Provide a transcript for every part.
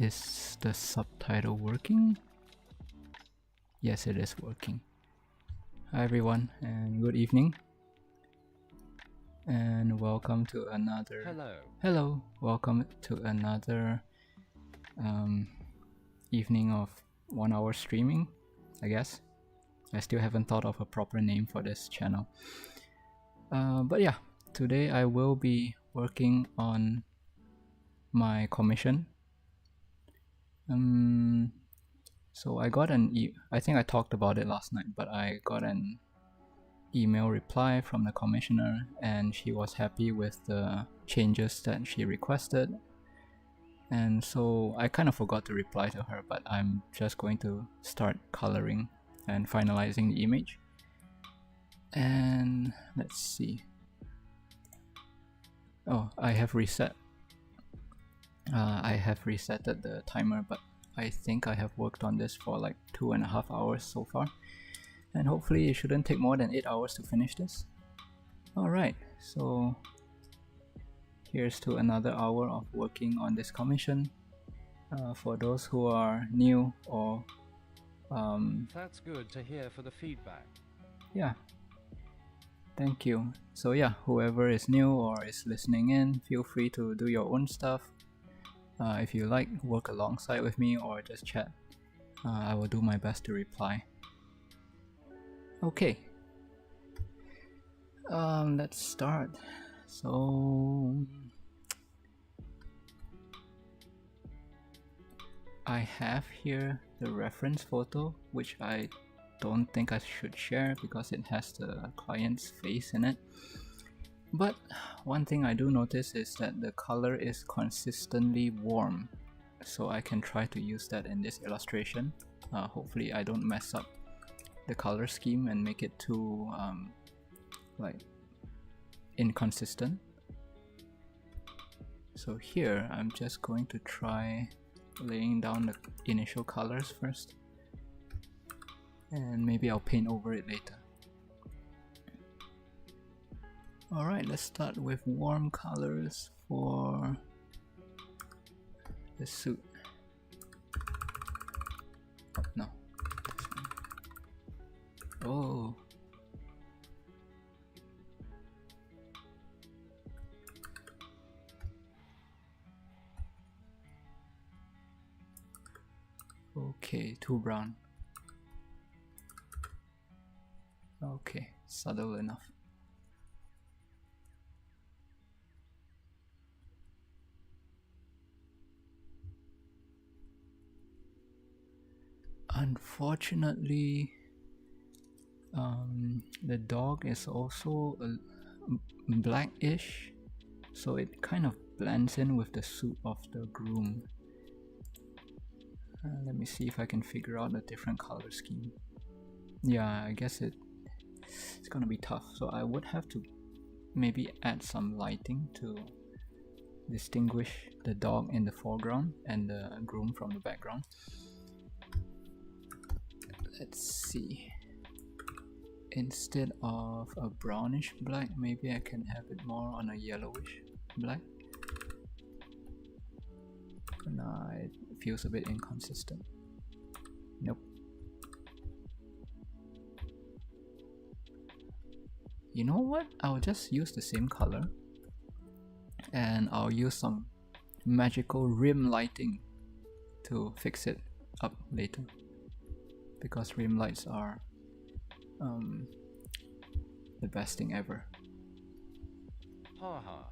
Is the subtitle working? Yes, it is working. Hi everyone, and good evening. And welcome to another... Hello! Welcome to another evening of 1 hour streaming, I guess. I still haven't thought of a proper name for this channel. But yeah, today I will be working on my commission. So I got I think I talked about it last night, but I got an email reply from the commissioner and she was happy with the changes that she requested. And so I kind of forgot to reply to her, but I'm just going to start coloring and finalizing the image. And let's see. Oh, I have reset. I have resetted the timer, but I think I have worked on this for like 2.5 hours so far. And hopefully it shouldn't take more than 8 hours to finish this. Alright, so here's to another hour of working on this commission. For those who are new or... That's good to hear for the feedback. Yeah. Thank you. So yeah, whoever is new or is listening in, feel free to do your own stuff. If you like, work alongside with me or just chat. I will do my best to reply. Okay. Let's start. So I have here the reference photo, which I don't think I should share because it has the client's face in it. But one thing I do notice is that the color is consistently warm, so I can try to use that in this illustration. Hopefully I don't mess up the color scheme and make it too like inconsistent. So here I'm just going to try laying down the initial colors first, and maybe I'll paint over it later. Alright, let's start with warm colors for the suit. Oh, no, this one. Oh. Okay, too brown. Okay, subtle enough. Unfortunately, the dog is also blackish, so it kind of blends in with the suit of the groom. Let me see if I can figure out a different color scheme. Yeah, I guess it's gonna be tough, so I would have to maybe add some lighting to distinguish the dog in the foreground and the groom from the background. Let's see. Instead of a brownish black, maybe I can have it more on a yellowish black. Nah, it feels a bit inconsistent. Nope. You know what? I'll just use the same color and I'll use some magical rim lighting to fix it up later, because rim lights are the best thing ever. Haha.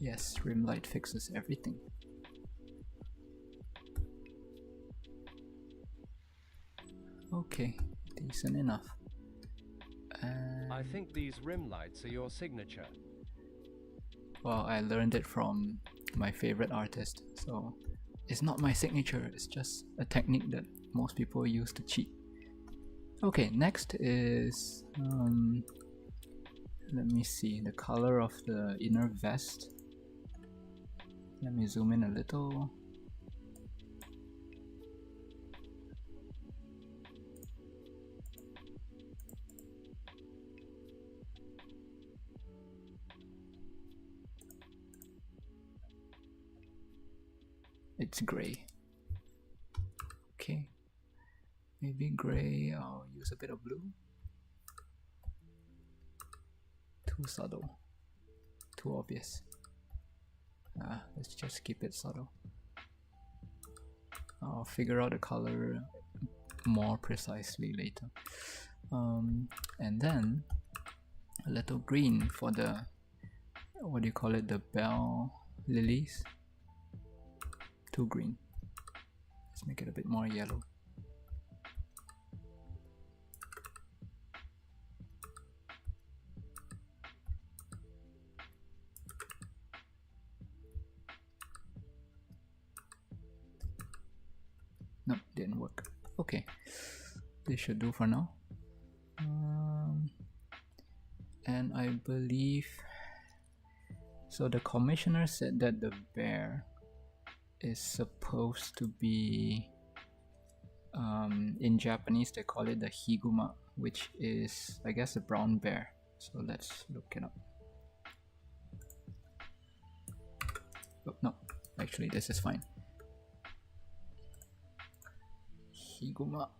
Yes, rim light fixes everything. Okay, decent enough. I think these rim lights are your signature. Well, I learned it from my favorite artist, so it's not my signature, it's just a technique that most people use to cheat. Okay, next is let me see, the color of the inner vest. Let me zoom in a little. it's gray. Okay, maybe gray. I'll use a bit of blue. Too subtle, too obvious. Let's just keep it subtle. I'll figure out the color more precisely later. And then a little green for the, what do you call it, the bell lilies. Too green. Let's make it a bit more yellow. No, didn't work. Okay, this should do for now. And I believe, so the commissioner said that the bear is supposed to be, in Japanese they call it the higuma, which is, I guess, a brown bear. So let's look it up. Oh, no, actually this is fine. Higuma.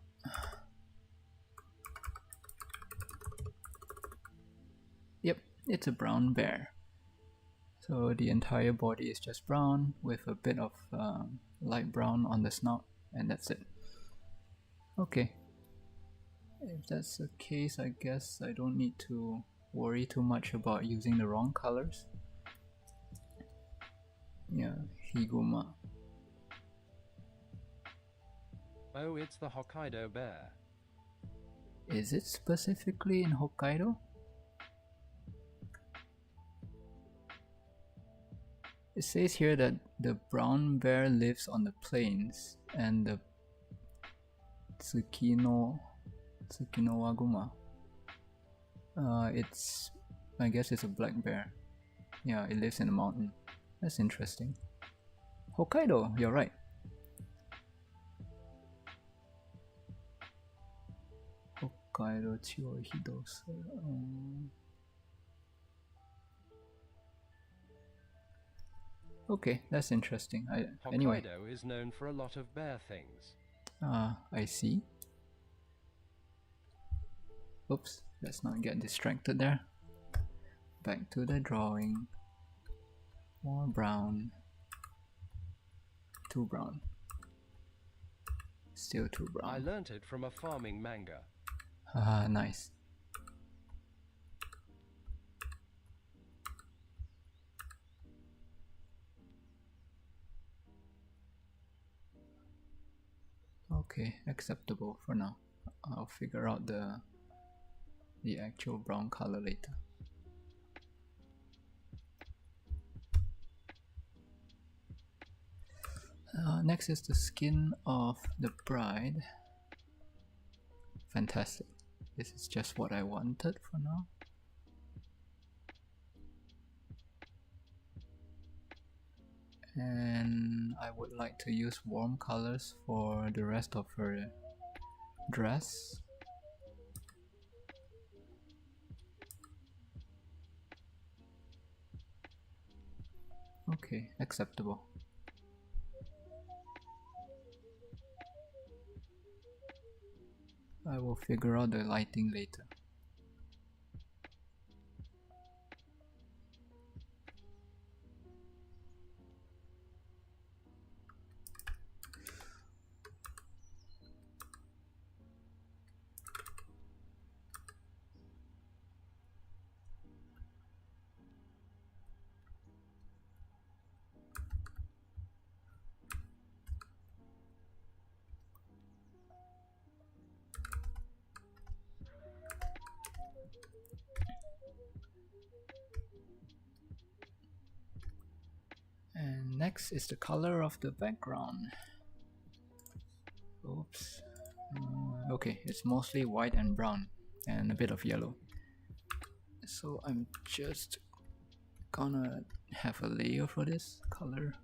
Yep, it's a brown bear. So the entire body is just brown with a bit of light brown on the snout, and that's it. Okay, if that's the case, I guess I don't need to worry too much about using the wrong colors. Yeah, higuma. Oh, it's the Hokkaido bear. Is it specifically in Hokkaido? It says here that the brown bear lives on the plains, and the Tsukinowaguma, it's, I guess it's a black bear. Yeah, it lives in the mountain. That's interesting. Hokkaido, you're right. Hokkaido Chiyohidosa. Okay, that's interesting. Anyway. Hokkaido is known for a lot of bear things. I see. Oops, let's not get distracted there. Back to the drawing. More brown. Too brown. Still too brown. I learnt it from a farming manga. Nice. Okay, acceptable for now. I'll figure out the actual brown color later. Next is the skin of the bride. Fantastic. This is just what I wanted for now. And I would like to use warm colors for the rest of her dress. Okay, acceptable. I will figure out the lighting later. And next is the color of the background. Oops. Okay, it's mostly white and brown and a bit of yellow. So I'm just gonna have a layer for this color.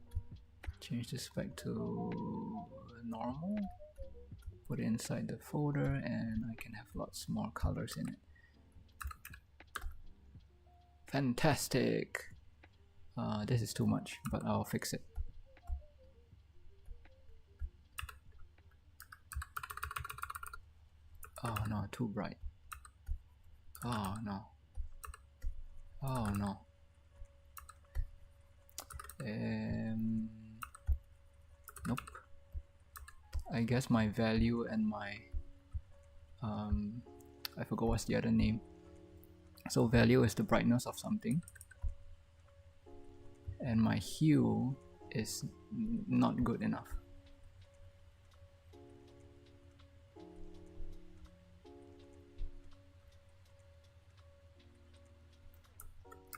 Change this back to normal. Put it inside the folder and I can have lots more colors in it. Fantastic! This is too much, but I'll fix it. Oh no, too bright. Oh no. Oh no. Nope. I guess my value and my I forgot what's the other name. So value is the brightness of something, and my hue is not good enough.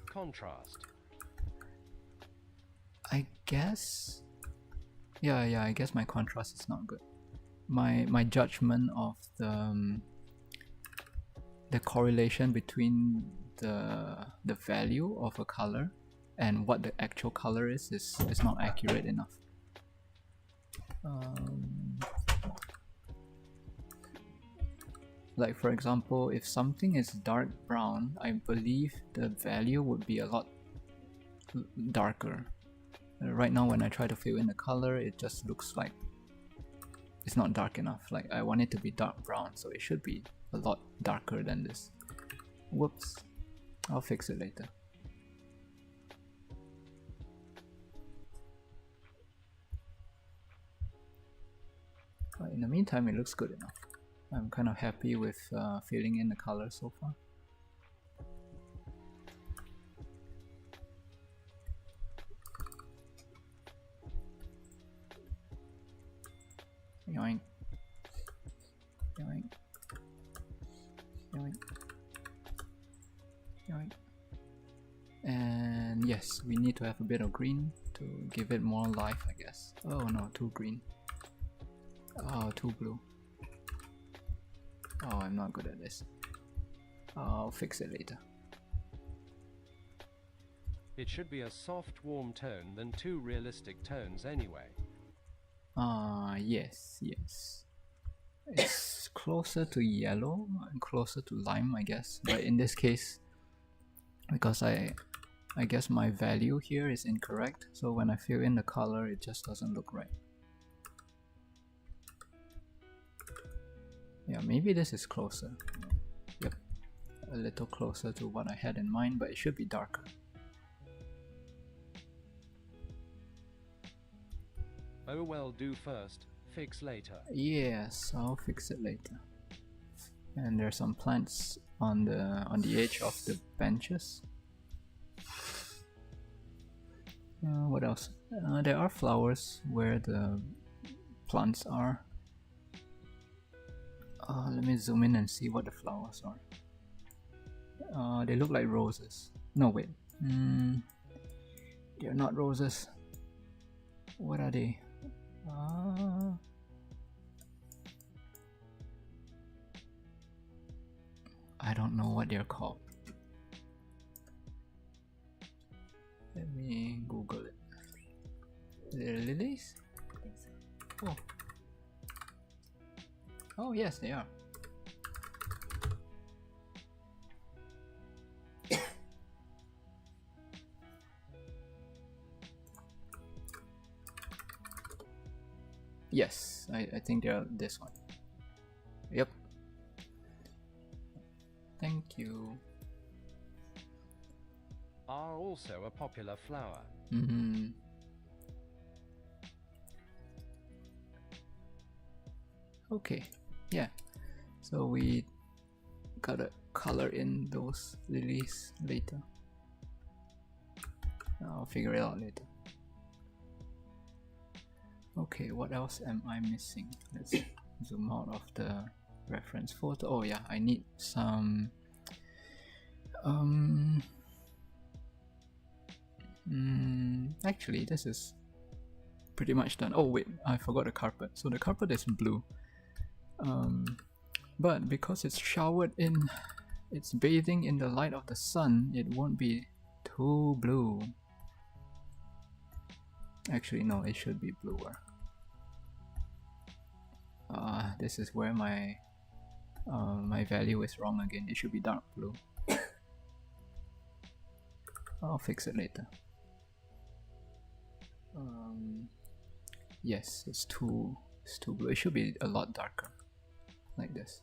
Contrast. I guess. Yeah, I guess my contrast is not good. My judgment of the correlation between the value of a color and what the actual color is not accurate enough. Like for example, if something is dark brown, I believe the value would be a lot darker. Right now when I try to fill in the color, it just looks like it's not dark enough. Like I want it to be dark brown, so it should be a lot darker than this. Whoops. I'll fix it later. But in the meantime, it looks good enough. I'm kind of happy with filling in the color so far. Yoink. Yoink. Yoink. Yoink. And yes, we need to have a bit of green to give it more life, I guess. Oh no, too green. Oh, too blue. Oh, I'm not good at this. I'll fix it later. It should be a soft, warm tone than two realistic tones anyway. Yes. It's closer to yellow and closer to lime, I guess. But in this case, because I guess my value here is incorrect, so when I fill in the color, it just doesn't look right. Yeah, maybe this is closer. Yep, a little closer to what I had in mind, but it should be darker. Oh well, do first, fix later. Yes, I'll fix it later. And there's some plants on the edge of the benches. What else? There are flowers where the plants are. Let me zoom in and see what the flowers are. They look like roses. No, wait. They're not roses. What are they? I don't know what they're called. Let me Google it. They're lilies? I think so. Oh. Oh yes, they are. Yes, I think they're this one. Yep. Thank you. Are also a popular flower. Okay, yeah. So we gotta color in those lilies later. I'll figure it out later. Okay, what else am I missing? Let's zoom out of the reference photo. Oh yeah, I need some actually this is pretty much done. Oh wait, I forgot the carpet. So the carpet is blue. But because it's showered in, it's bathing in the light of the sun, it won't be too blue. Actually no, it should be bluer. This is where my my value is wrong again. It should be dark blue. I'll fix it later. Yes, it's too blue. It should be a lot darker, like this.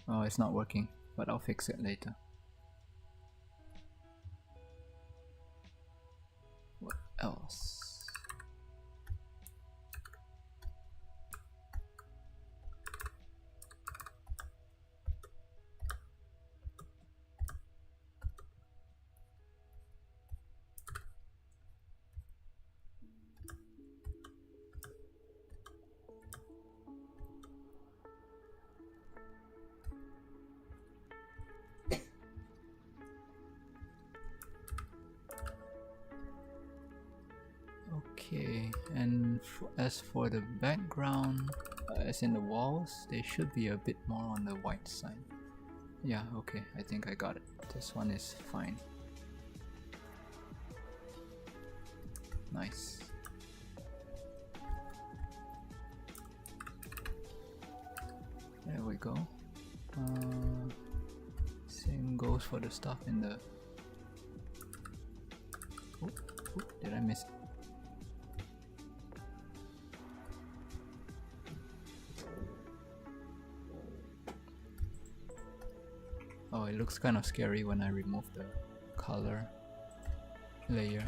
Oh, it's not working, but I'll fix it later. What else? Okay, and as for the background, as in the walls, they should be a bit more on the white side. Yeah, okay, I think I got it. This one is fine. Nice. There we go. Same goes for the stuff in the... Oh, did I miss it? Oh, it looks kind of scary when I remove the color layer.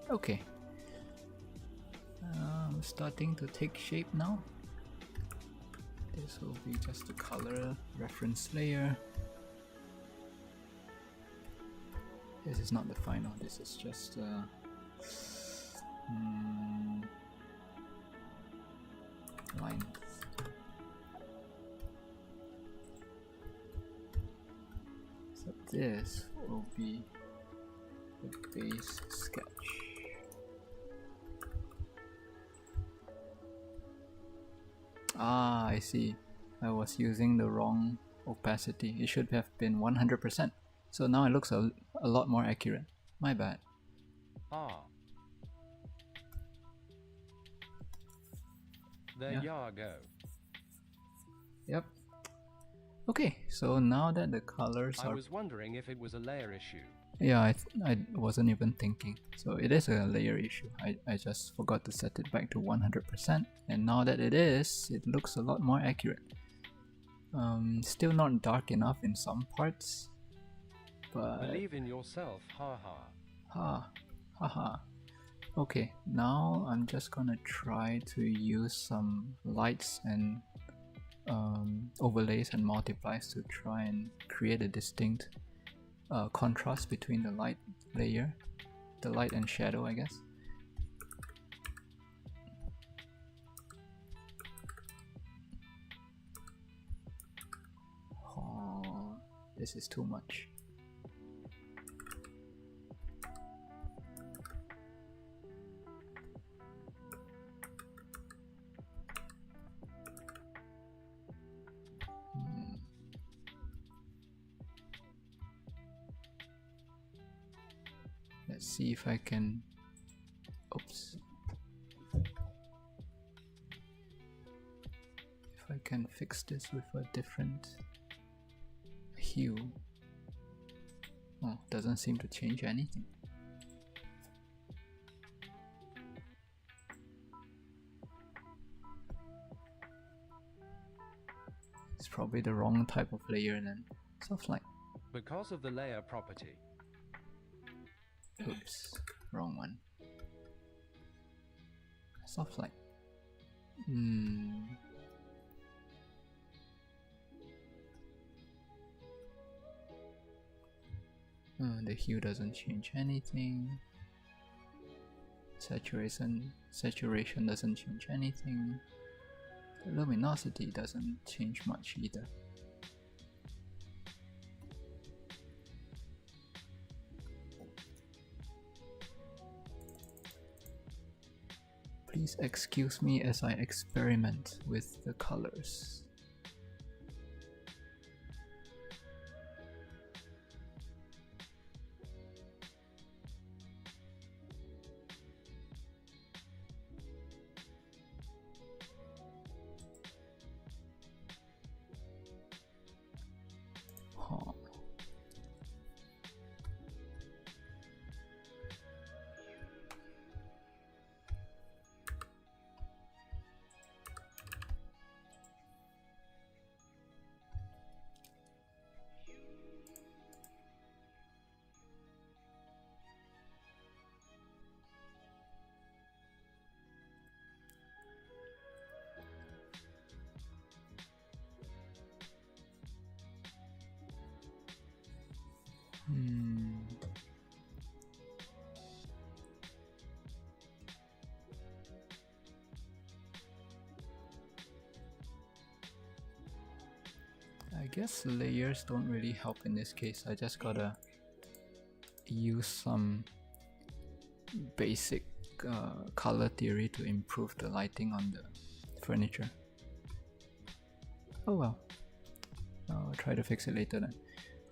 Okay. Starting to take shape now. This will be just a color reference layer. This is not the final, this is just lines. So this will be the base sketch. Ah, I see. I was using the wrong opacity. It should have been 100%. So now it looks a lot more accurate. My bad. Ah. There Yeah. you go. Yep. Okay, so now that the colors I are... was wondering if it was a layer issue. Yeah, I wasn't even thinking. So it is a layer issue. I just forgot to set it back to 100%. And now that it is, it looks a lot more accurate. Still not dark enough in some parts. But... Believe in yourself, haha. Haha. Okay, now I'm just gonna try to use some lights and overlays and multiplies to try and create a distinct contrast between the light layer, the light and shadow, I guess. Oh, this is too much. Let's see if I can... Oops. If I can fix this with a different hue. Oh, doesn't seem to change anything. It's probably the wrong type of layer then. Soft light. Because of the layer property. Oops, wrong one. Soft light. The hue doesn't change anything. Saturation doesn't change anything. The luminosity doesn't change much either. Please excuse me as I experiment with the colors. I guess layers don't really help in this case. I just gotta use some basic color theory to improve the lighting on the furniture. Oh well, I'll try to fix it later then.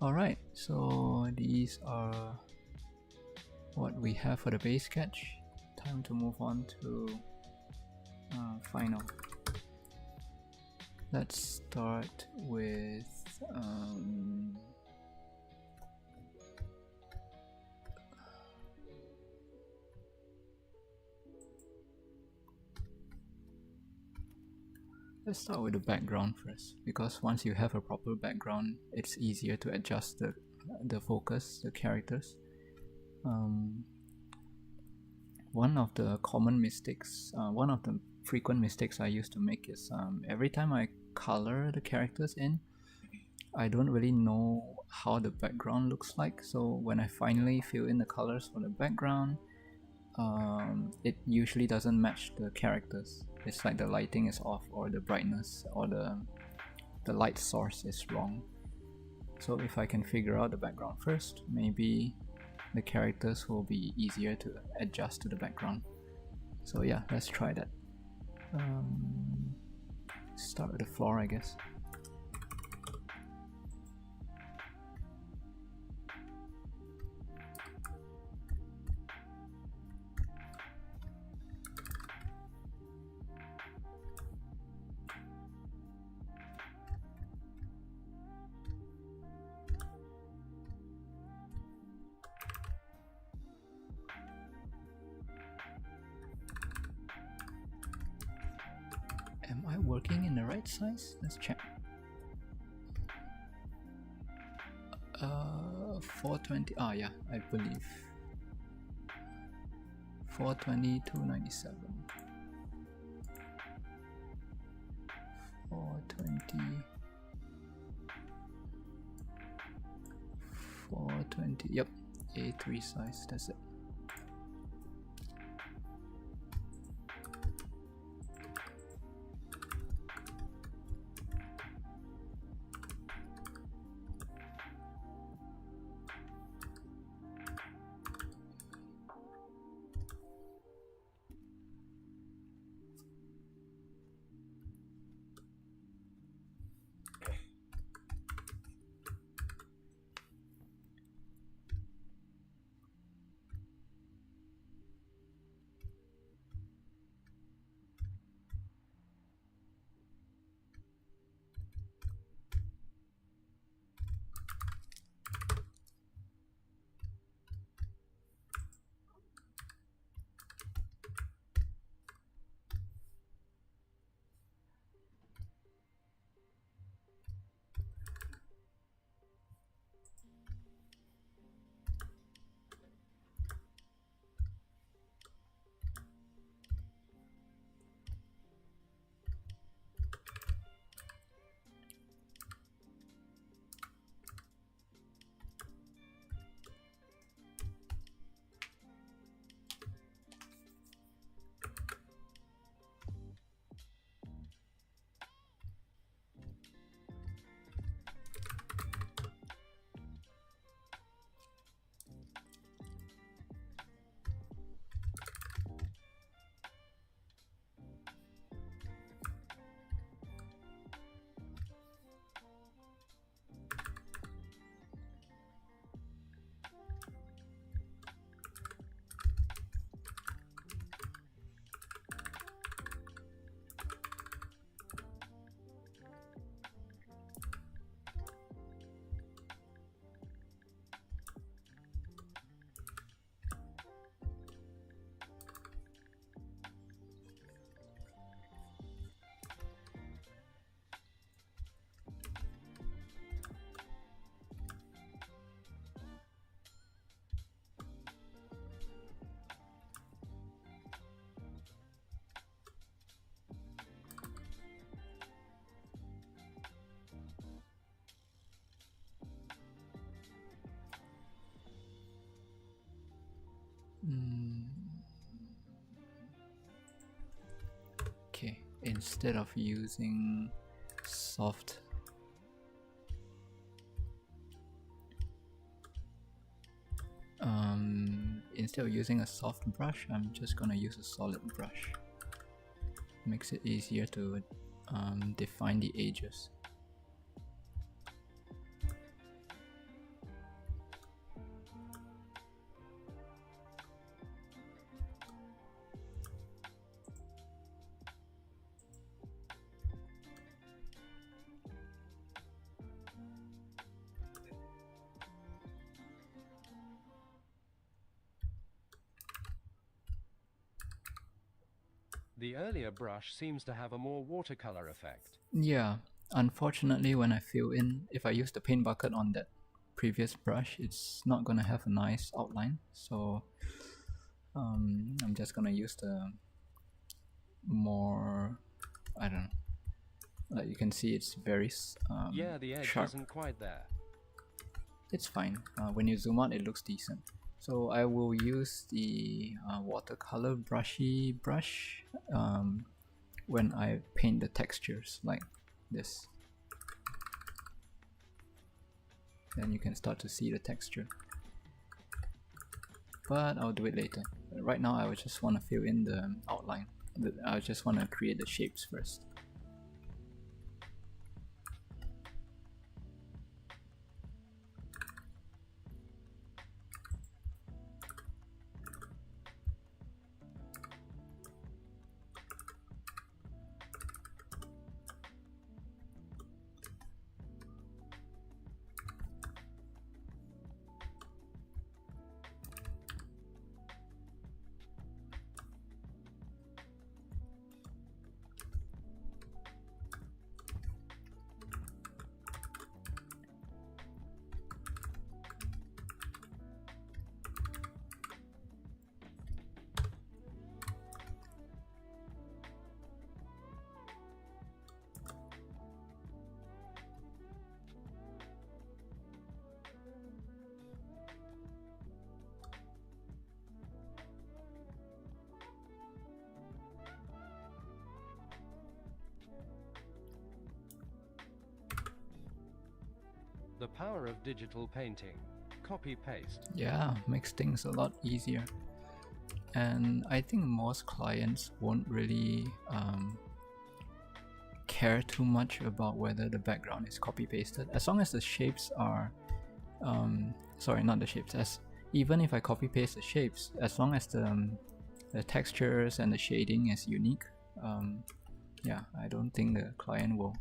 Alright, so these are what we have for the base sketch. Time to move on to final. Let's start with let's start with the background first, because once you have a proper background, it's easier to adjust the focus, the characters. One of the common mistakes, one of the frequent mistakes I used to make is every time I color the characters in, I don't really know how the background looks like. So when I finally fill in the colors for the background, it usually doesn't match the characters. It's like the lighting is off, or the brightness, or the light source is wrong. So if I can figure out the background first, maybe the characters will be easier to adjust to the background. So yeah, let's try that. Start with the floor, I guess. Am I working in the right size? Let's check. 420. Ah, yeah, I believe 420 to 97. 420. 420. Yep, A3 size. That's it. instead of using soft instead of using a soft brush, I'm just gonna use a solid brush. Makes it easier to define the edges. The earlier brush seems to have a more watercolor effect. Yeah, unfortunately when I fill in, if I use the paint bucket on that previous brush, it's not gonna have a nice outline, so I'm just gonna use the more, I don't know, like you can see it's very yeah, the edge sharp. isn't quite there. It's fine. When you zoom out, it looks decent. So I will use the watercolor brushy brush when I paint the textures like this. Then you can start to see the texture. But I'll do it later. Right now I just want to fill in the outline. I just want to create the shapes first. The power of digital painting. Copy-paste. Yeah, makes things a lot easier. And I think most clients won't really care too much about whether the background is copy-pasted, as long as the shapes are sorry, not the shapes, as even if I copy-paste the shapes, as long as the textures and the shading is unique, yeah, I don't think the client will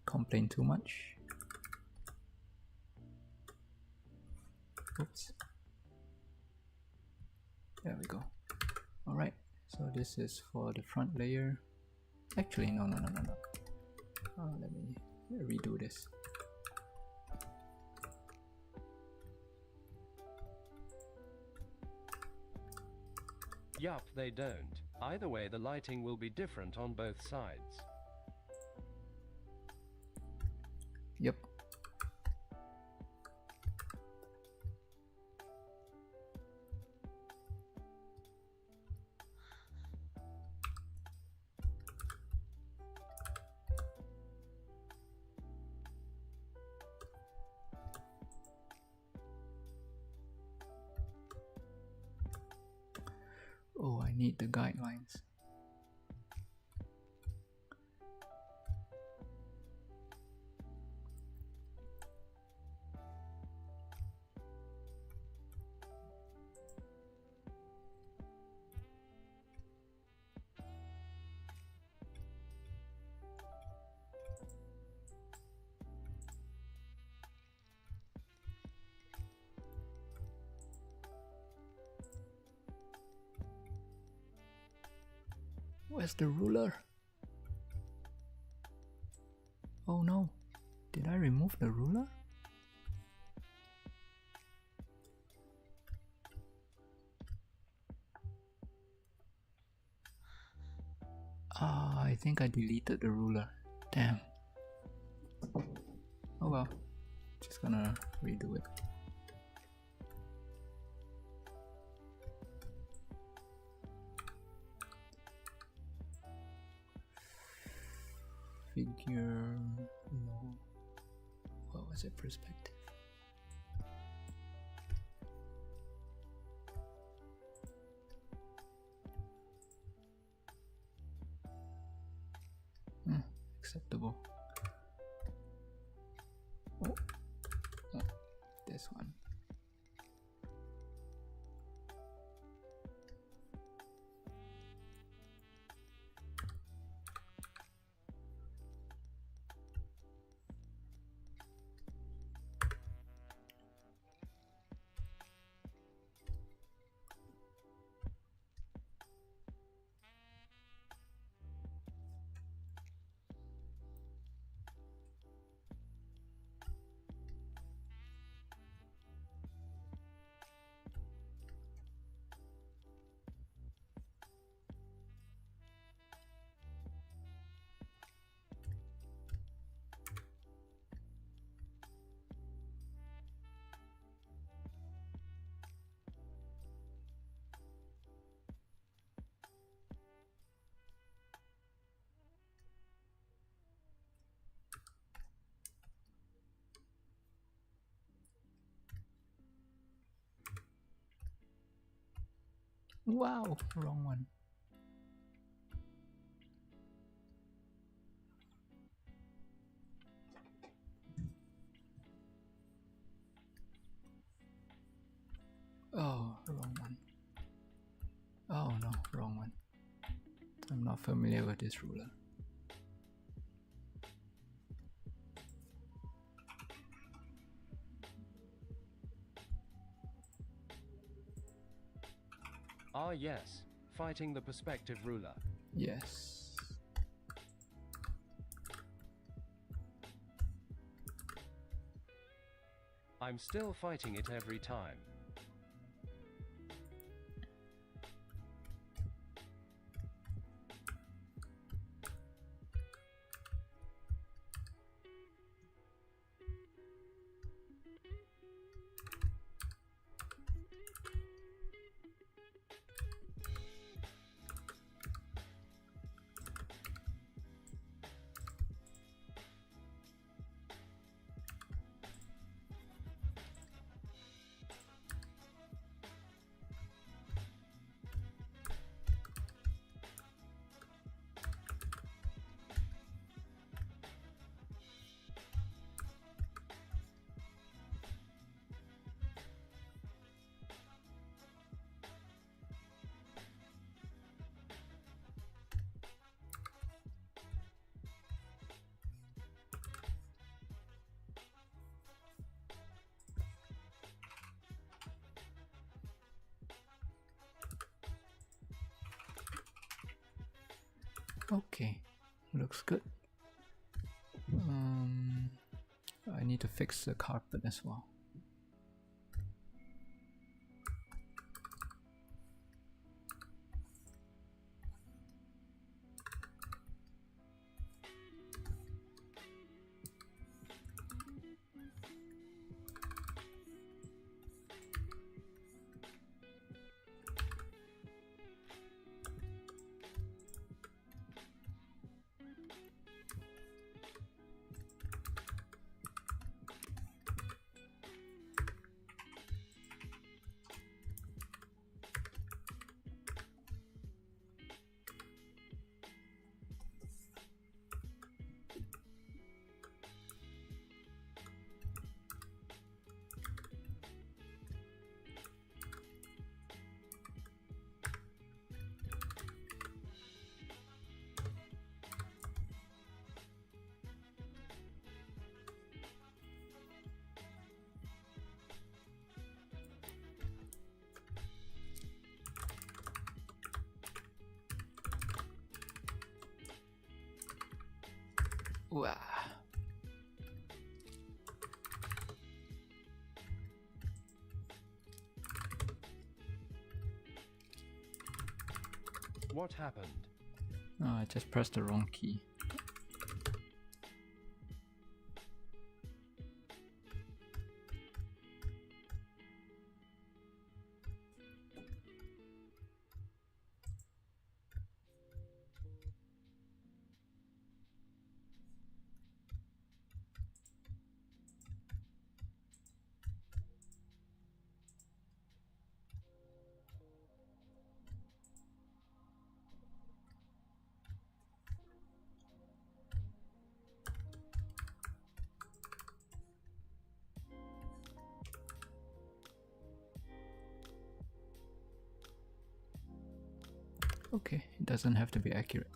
complain too much. Oops. There we go. Alright, so this is for the front layer. Actually, no. Let me redo this. Yup, they don't. Either way, the lighting will be different on both sides. Yep. Oh, I need the guidelines. Where's the ruler? Oh no, did I remove the ruler? Ah, I think I deleted the ruler. Damn. Oh well, just gonna redo it. figure. No. What was it? Perspective. Acceptable. Oh, this one. Wow, wrong one. Oh, wrong one. Oh no, wrong one. I'm not familiar with this ruler. Ah yes, fighting the perspective ruler. Yes. I'm still fighting it every time. Okay, looks good. I need to fix the carpet as well. Wow. What happened? Oh, I just pressed the wrong key. Okay, it doesn't have to be accurate.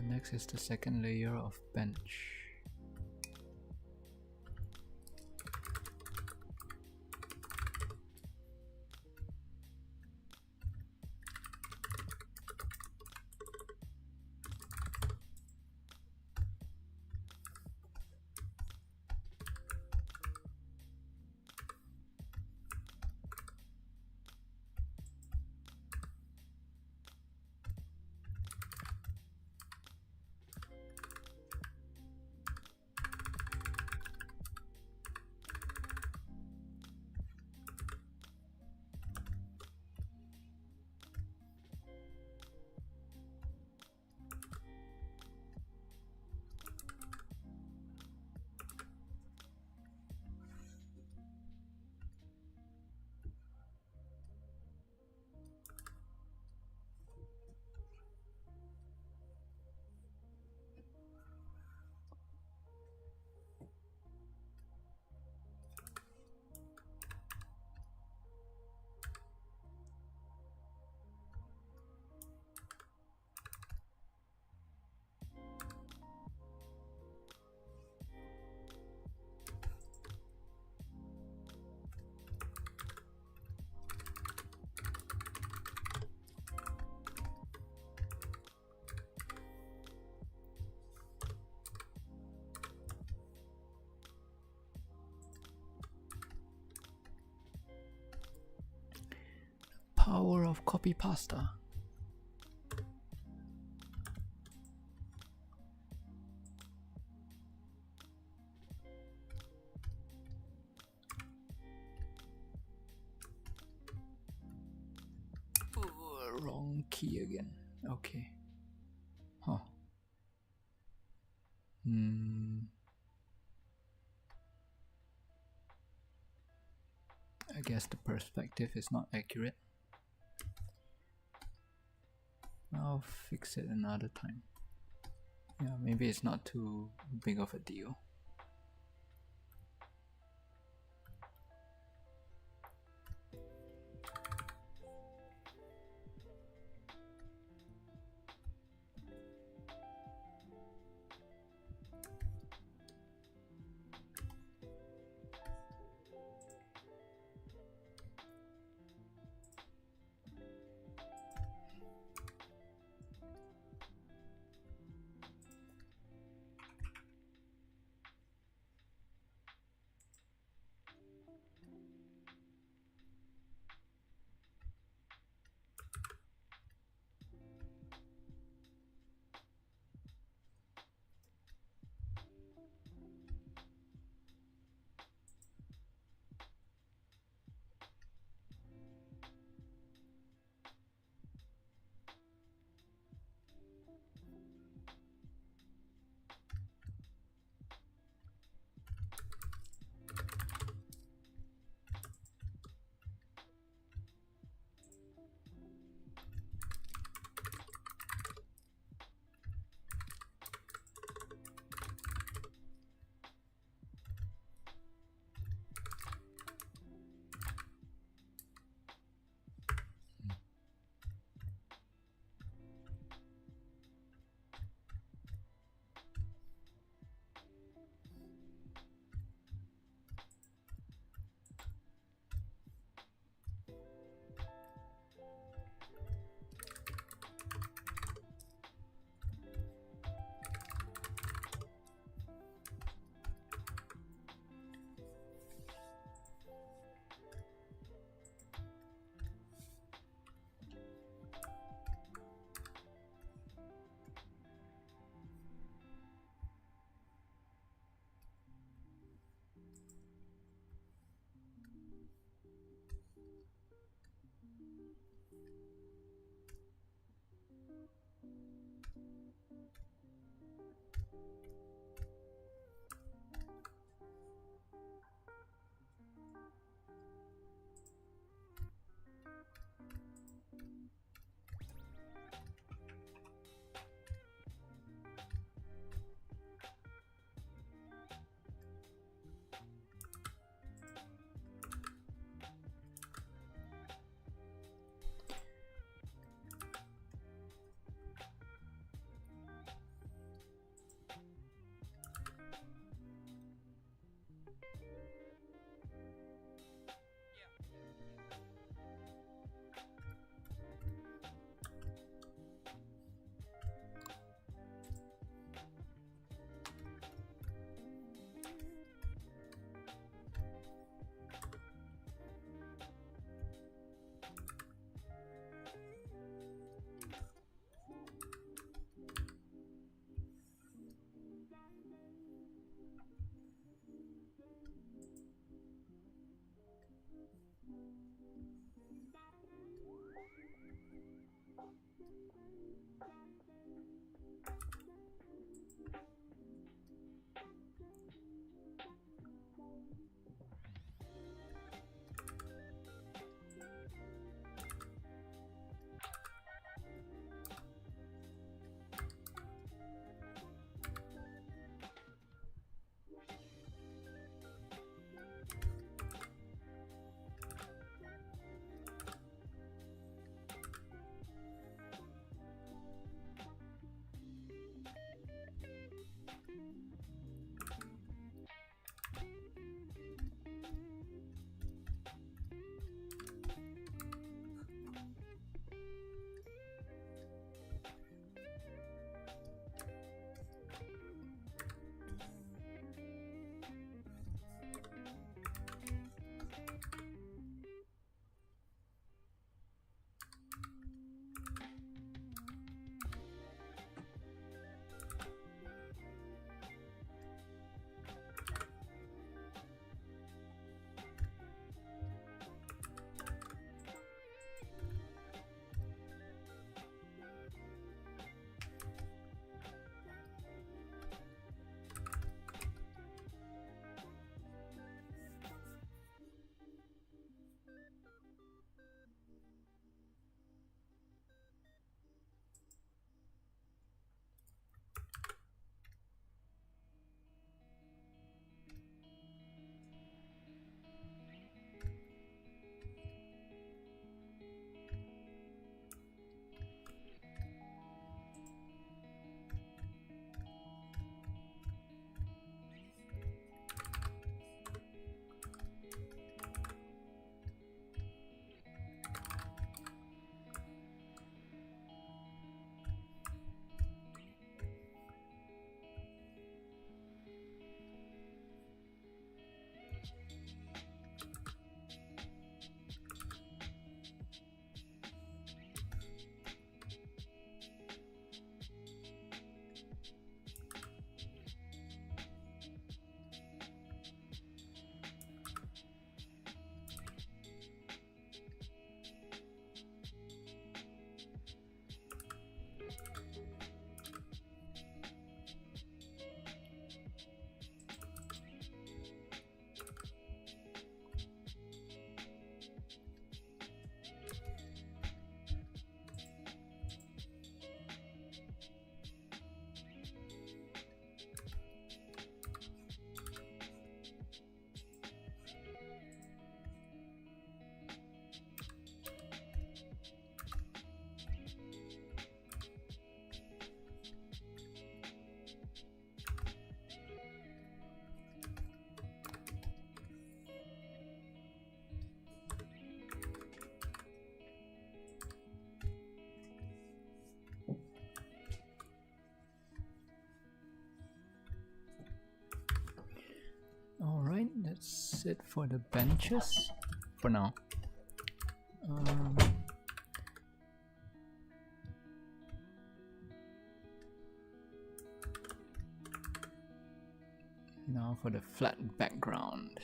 Next is the second layer of bench. Power of copy pasta. Wrong key again. Okay. Huh. I guess the perspective is not accurate. I'll fix it another time. Yeah, maybe it's not too big of a deal. That's it for the benches for now. Now for the flat background.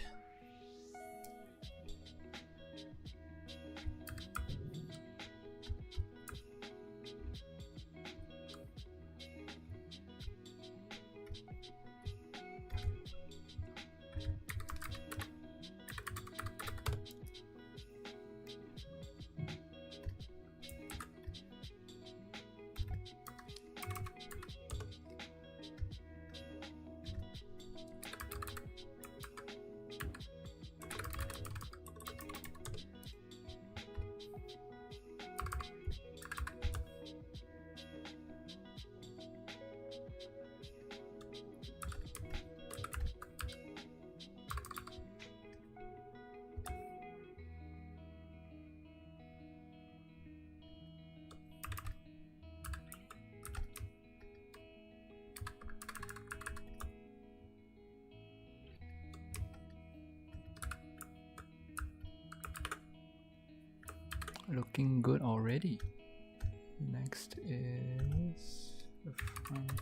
Looking good already. Next is the front.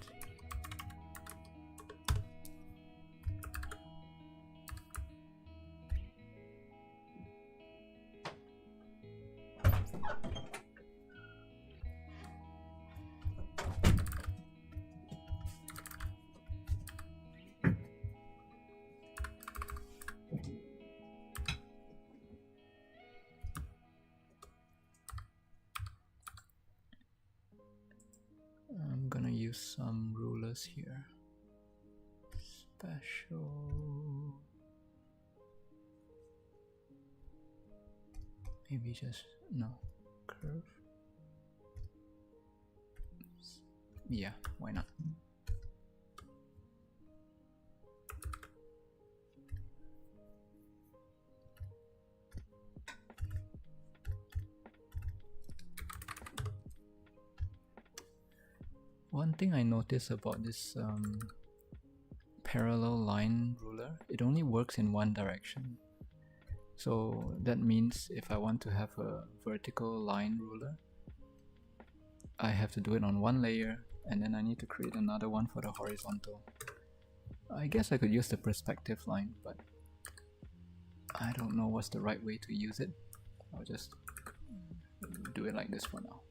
I'm gonna use some rulers here. Special. Maybe just no curve. Yeah, why not? One thing I noticed about this parallel line ruler, it only works in one direction. So that means if I want to have a vertical line ruler, I have to do it on one layer, and then I need to create another one for the horizontal. I guess I could use the perspective line, but I don't know what's the right way to use it. I'll just do it like this for now.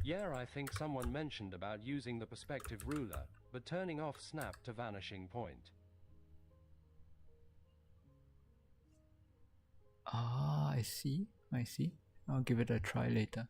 Yeah, I think someone mentioned about using the perspective ruler, but turning off snap to vanishing point. Ah, I see. I'll give it a try later.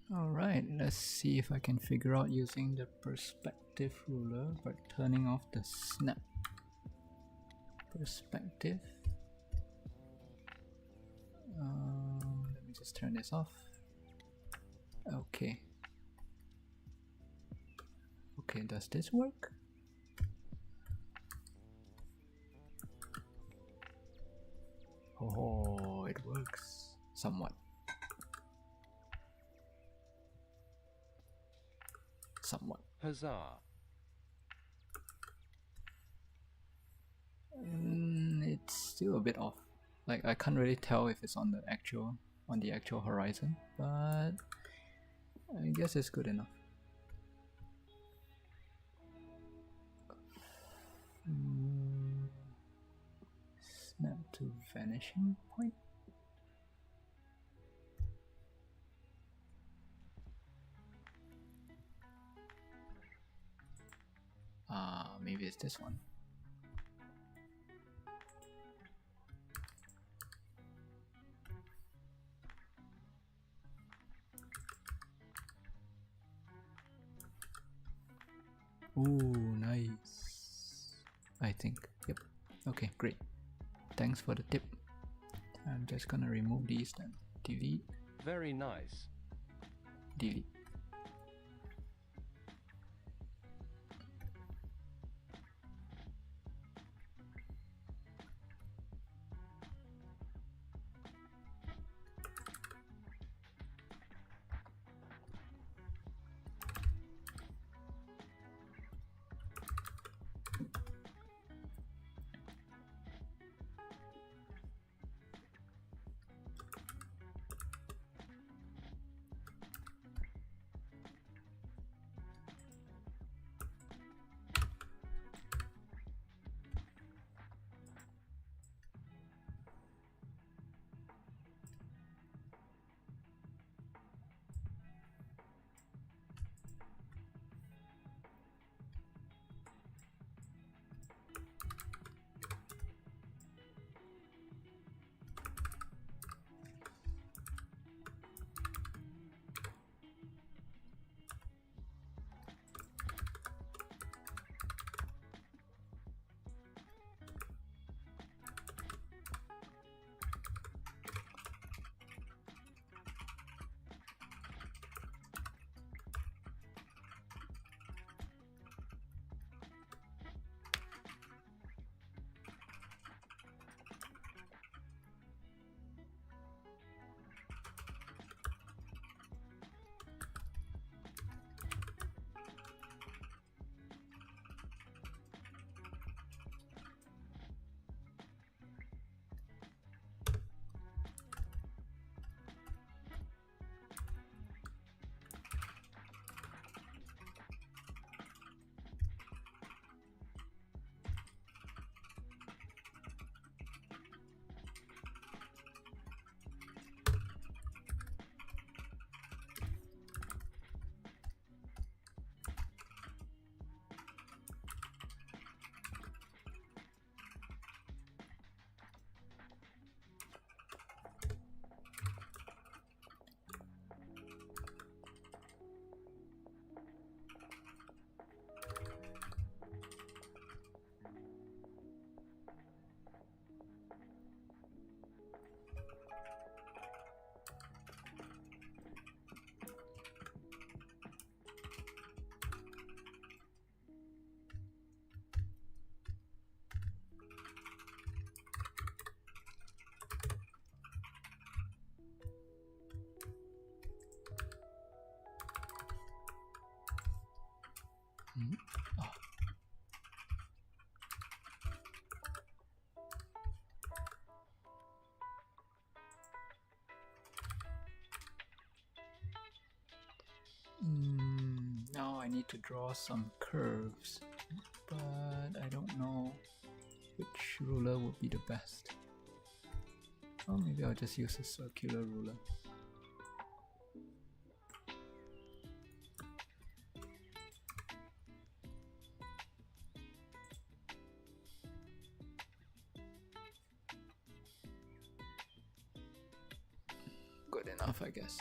Alright, let's see if I can figure out using the perspective ruler by turning off the snap. Perspective. Let me just turn this off. Okay. Okay, does this work? Oh, it works somewhat. Somewhat. Huzzah. It's still a bit off. Like I can't really tell if it's on the actual horizon, but I guess it's good enough. Snap to vanishing point. Maybe it's this one. Ooh, nice. I think. Yep. Okay, great. Thanks for the tip. I'm just gonna remove these then. Delete. Very nice. Delete. Oh. Now I need to draw some curves, but I don't know which ruler would be the best. Or maybe I'll just use a circular ruler. Good enough, I guess.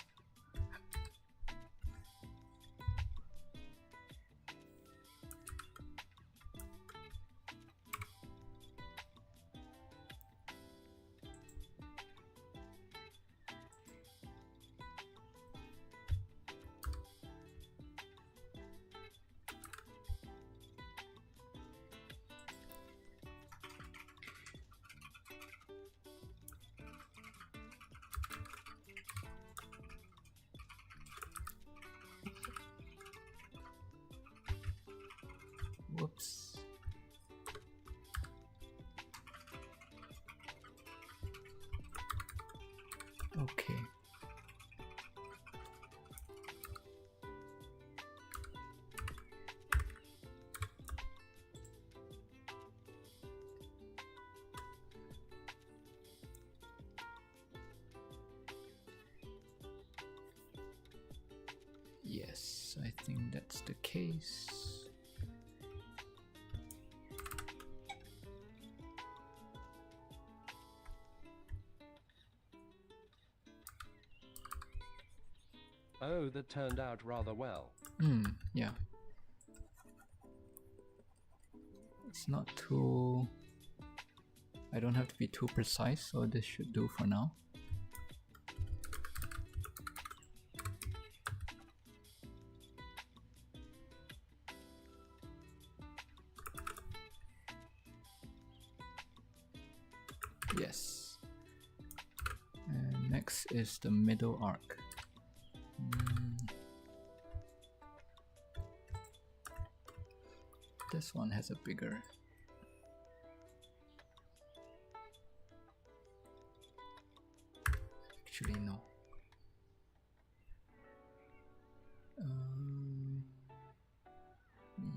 Whoops. Okay. Yes, I think that's the case. Oh, that turned out rather well. Yeah. It's not too... I don't have to be too precise, so this should do for now. Yes. And next is the middle arc. This one has a bigger... Actually, no.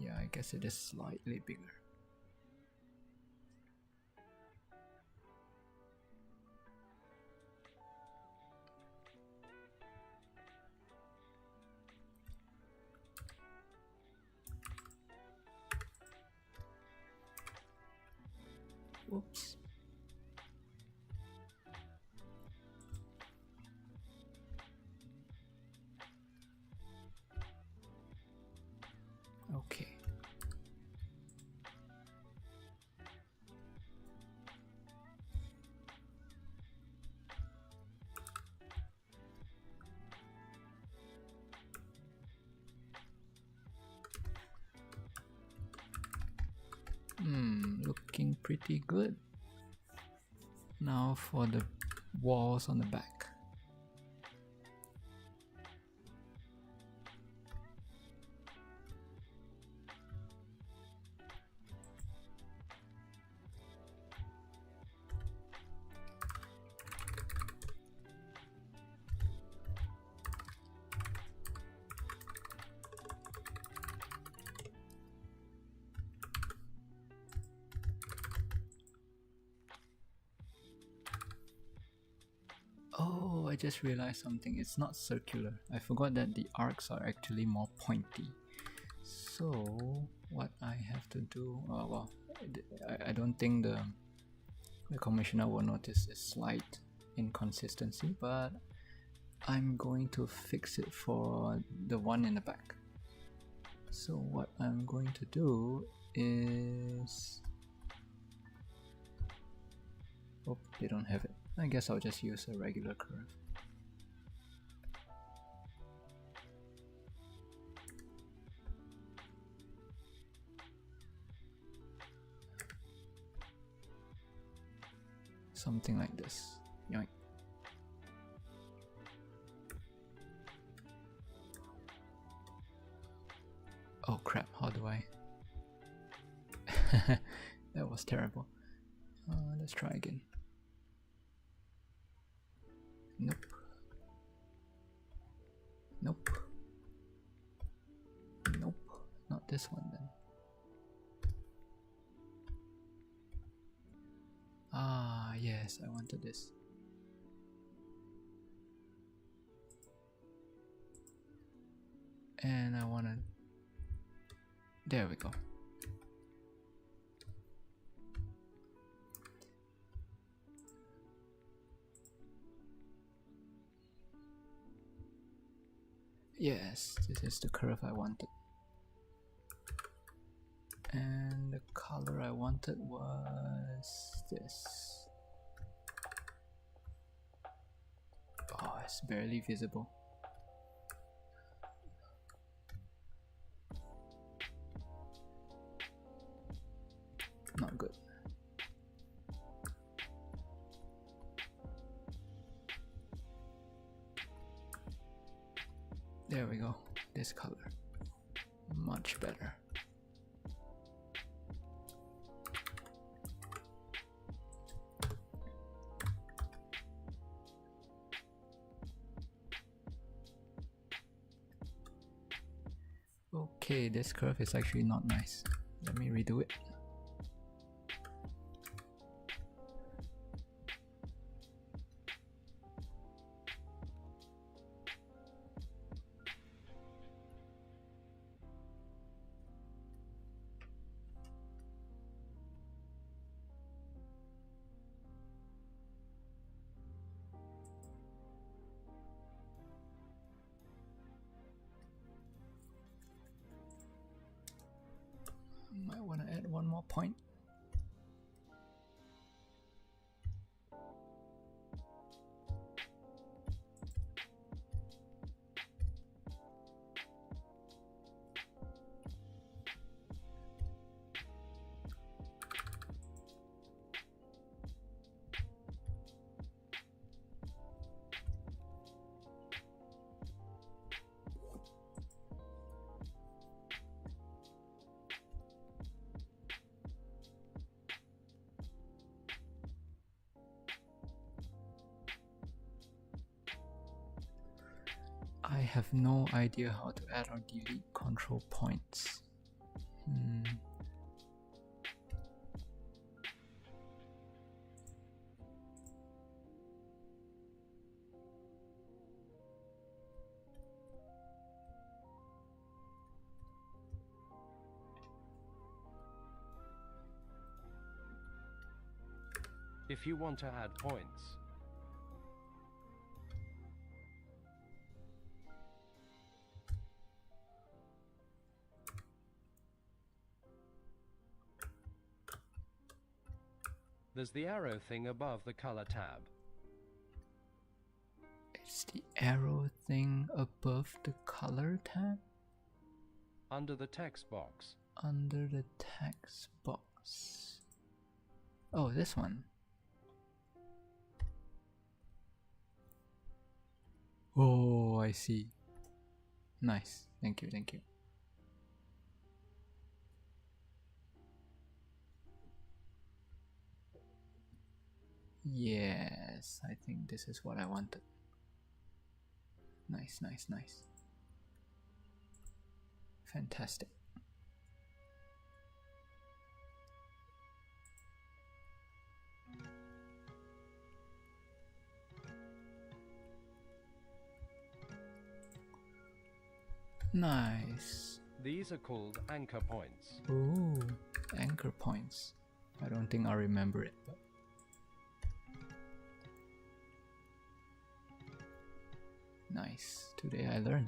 Yeah, I guess it is slightly bigger. Whoops. Okay. Looking pretty good. Now for the walls on the back. Oh, I just realized something. It's not circular. I forgot that the arcs are actually more pointy. So what I have to do, well, I don't think the commissioner will notice a slight inconsistency, but I'm going to fix it for the one in the back. So what I'm going to do is... Oh, they don't have it. I guess I'll just use a regular curve. Something like this. Yoink. Oh crap, how do I... That was terrible. Let's try again. Nope. Nope. Nope. Not this one then. Ah, yes, I wanted this. And I wanna... There we go. Yes, this is the curve I wanted. And the color I wanted was this. Oh, it's barely visible. Not good. There we go. This color. Much better. Okay, this curve is actually not nice. Let me redo it. Might want to add one more point. I have no idea how to add or delete control points. If you want to add points, there's the arrow thing above the color tab. It's the arrow thing above the color tab? Under the text box. Under the text box. Oh, this one. Oh, I see. Nice. Thank you, thank you. Yes, I think this is what I wanted. Nice, nice, nice. Fantastic. Nice. These are called anchor points. Ooh, anchor points. I don't think I remember it, but nice. Today I learned.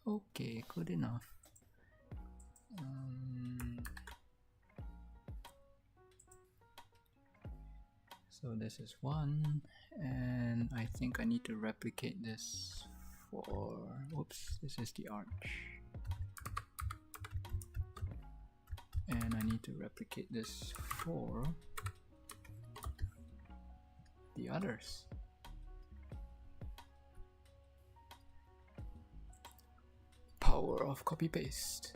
Okay, good enough. So this is one, and I think I need to replicate this for, whoops, this is the arch. And I need to replicate this for the others. Power of copy paste.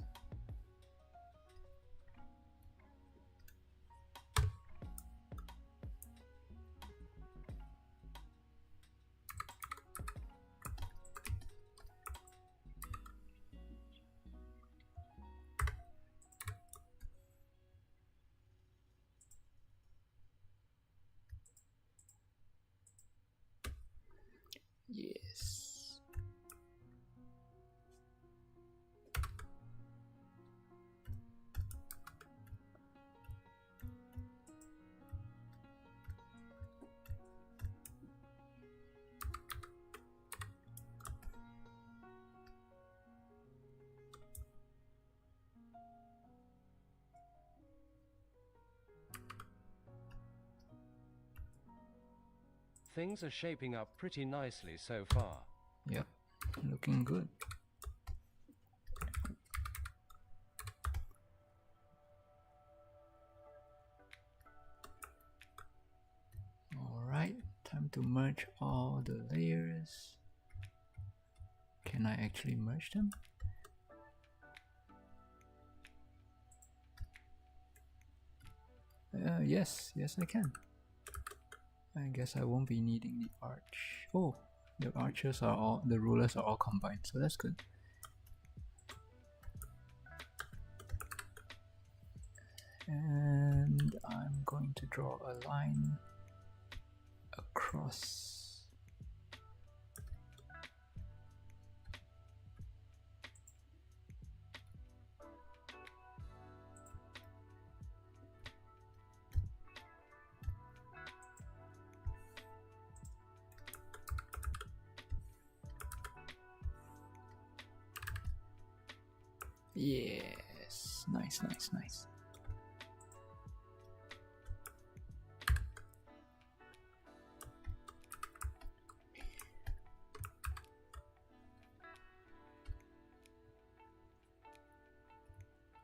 Yes. Things are shaping up pretty nicely so far. Yep, looking good. Alright, time to merge all the layers. Can I actually merge them? Yes, I can. I guess I won't be needing the arch. Oh, the rulers are all combined, so that's good. And I'm going to draw a line across. Yes, nice.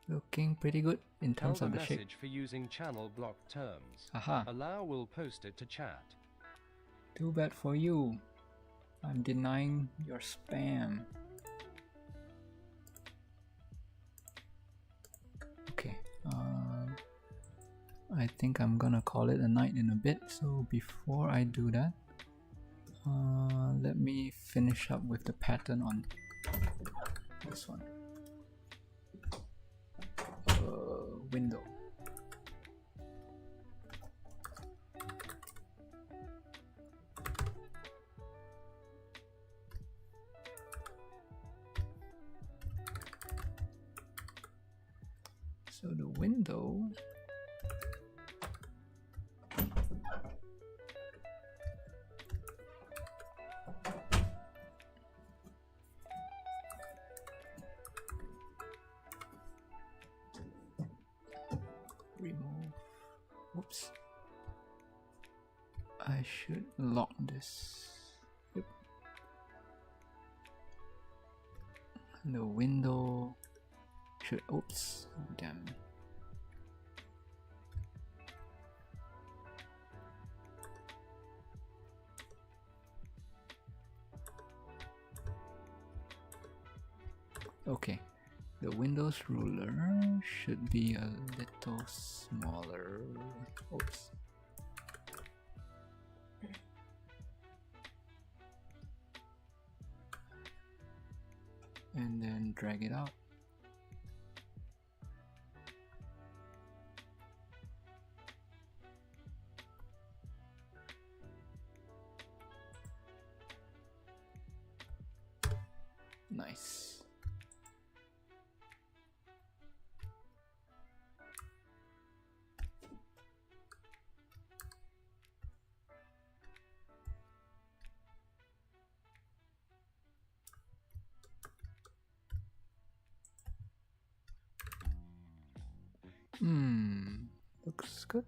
Looking pretty good in terms of the shape. Message for using channel block terms. Aha. Allow will post it to chat. Too bad for you. I'm denying your spam. Okay. I think I'm gonna call it a night in a bit. So before I do that, let me finish up with the pattern on this one. Window. So the window remove. Whoops. I should lock this. Yep. The window should. Oops. Oh, damn. Okay. The Windows ruler should be a little smaller. Oops. And then drag it out. Nice. Looks good.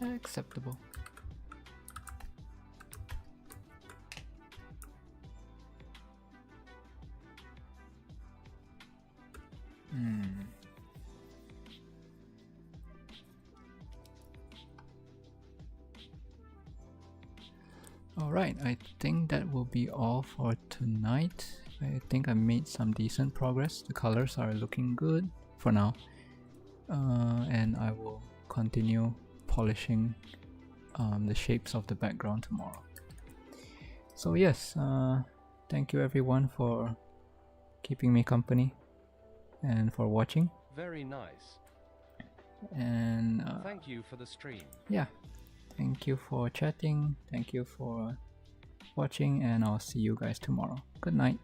Acceptable. Alright, I think that will be all for tonight. I think I made some decent progress. The colors are looking good for now. And I will continue polishing the shapes of the background tomorrow. So yes, thank you everyone for keeping me company and for watching. Very nice. And thank you for the stream. Yeah, thank you for chatting, thank you for watching, and I'll see you guys tomorrow. Good night.